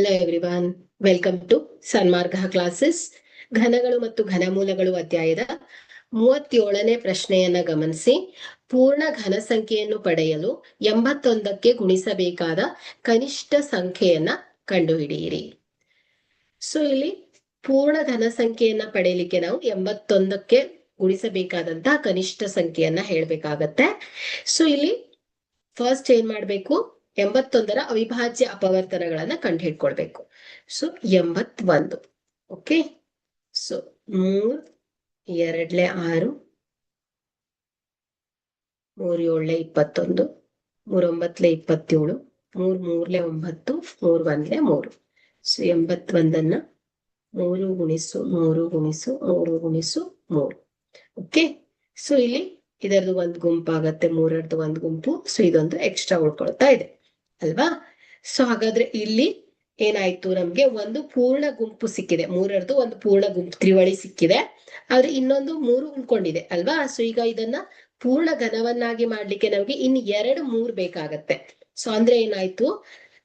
Hello everyone, welcome to Sanmarga classes. ಘನಗಳು ಮತ್ತು ಘನಮೂಲಗಳು ಅಧ್ಯಾಯದ 37ನೇ ಪ್ರಶ್ನೆಯನ್ನ ಗಮನಿಸಿ. ಪೂರ್ಣ ಘನ ಸಂಖ್ಯೆಯನ್ನು ಪಡೆಯಲು 81ಕ್ಕೆ ಗುಣಿಸಬೇಕಾದ ಕನಿಷ್ಠ ಸಂಖ್ಯೆಯನ್ನ ಕಂಡುಹಿಡಿಯಿರಿ. ಸೊ ಇಲ್ಲಿ ಪೂರ್ಣ ಘನ ಸಂಖ್ಯೆಯನ್ನ ಪಡೆಯಲಿಕ್ಕೆ ನಾವು 81ಕ್ಕೆ ಗುಣಿಸಬೇಕಾದಂತಹ ಕನಿಷ್ಠ ಸಂಖ್ಯೆಯನ್ನ ಹೇಳ್ಬೇಕಾಗತ್ತೆ. ಸೊ ಇಲ್ಲಿ ಫಸ್ಟ್ ಏನ್ ಮಾಡ್ಬೇಕು, 81ರ ಅವಿಭಾಜ್ಯ ಅಪವರ್ತನಗಳನ್ನ ಕಂಡು ಹಿಡ್ಕೊಳ್ಬೇಕು. ಸೊ 81. Okay, so 3 2 6 3 7 21 3 9 27 3 3 9 3 1 3. ಸೊ 81ಅನ್ನ 3 ಗುಣಿಸು 3 ಗುಣಿಸು 3 ಗುಣಿಸು 3. ಓಕೆ, ಸೊ ಇಲ್ಲಿ ಇದರದ್ದು ಒಂದು ಗುಂಪಾಗತ್ತೆ, 3ರದ್ದು ಒಂದು ಗುಂಪು. ಸೊ ಇದೊಂದು ಎಕ್ಸ್ಟ್ರಾ ಉಳ್ಕೊಳ್ತಾ ಇದೆ ಅಲ್ವಾ. ಸೊ ಹಾಗಾದ್ರೆ ಇಲ್ಲಿ ಏನಾಯ್ತು, ನಮ್ಗೆ ಒಂದು ಪೂರ್ಣ ಗುಂಪು ಸಿಕ್ಕಿದೆ, 3ರದ್ದು ಒಂದು ಪೂರ್ಣ ಗುಂಪು ತ್ರಿವಳಿ ಸಿಕ್ಕಿದೆ, ಆದ್ರೆ ಇನ್ನೊಂದು 3 ಉಳ್ಕೊಂಡಿದೆ ಅಲ್ವಾ. ಸೊ ಈಗ ಇದನ್ನ ಪೂರ್ಣ ಘನವನ್ನಾಗಿ ಮಾಡ್ಲಿಕ್ಕೆ ನಮ್ಗೆ ಇನ್ನು 2 3 ಬೇಕಾಗತ್ತೆ. ಸೊ ಅಂದ್ರೆ ಏನಾಯ್ತು,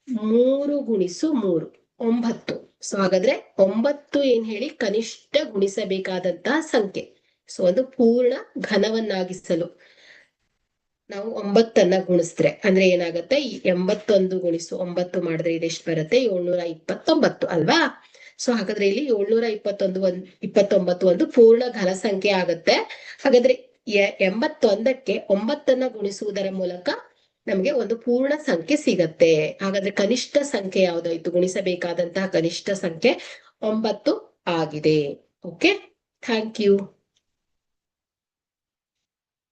3 ಗುಣಿಸು 3 9. ಸೊ ಹಾಗಾದ್ರೆ 9 ಏನ್ ಹೇಳಿ ಕನಿಷ್ಠ ಗುಣಿಸಬೇಕಾದಂತಹ ಸಂಖ್ಯೆ. ಸೊ ಒಂದು ಪೂರ್ಣ ಘನವನ್ನಾಗಿಸಲು ನಾವು 9ಅನ್ನ ಗುಣಿಸಿದ್ರೆ ಅಂದ್ರೆ ಏನಾಗತ್ತೆ, 81 ಗುಣಿಸು 9 ಮಾಡಿದ್ರೆ ಇದೆಷ್ಟು ಬರುತ್ತೆ, 729 ಅಲ್ವಾ. ಸೊ ಹಾಗಾದ್ರೆ ಇಲ್ಲಿ 729 ಒಂದು ಪೂರ್ಣ ಘನ ಸಂಖ್ಯೆ ಆಗತ್ತೆ. ಹಾಗಾದ್ರೆ 81ಕ್ಕೆ 9ಅನ್ನ ಗುಣಿಸುವುದರ ಮೂಲಕ ನಮ್ಗೆ ಒಂದು ಪೂರ್ಣ ಸಂಖ್ಯೆ ಸಿಗತ್ತೆ. ಹಾಗಾದ್ರೆ ಕನಿಷ್ಠ ಸಂಖ್ಯೆ ಯಾವ್ದಾಯ್ತು, ಗುಣಿಸಬೇಕಾದಂತಹ ಕನಿಷ್ಠ ಸಂಖ್ಯೆ 9 ಆಗಿದೆ. Okay, thank you.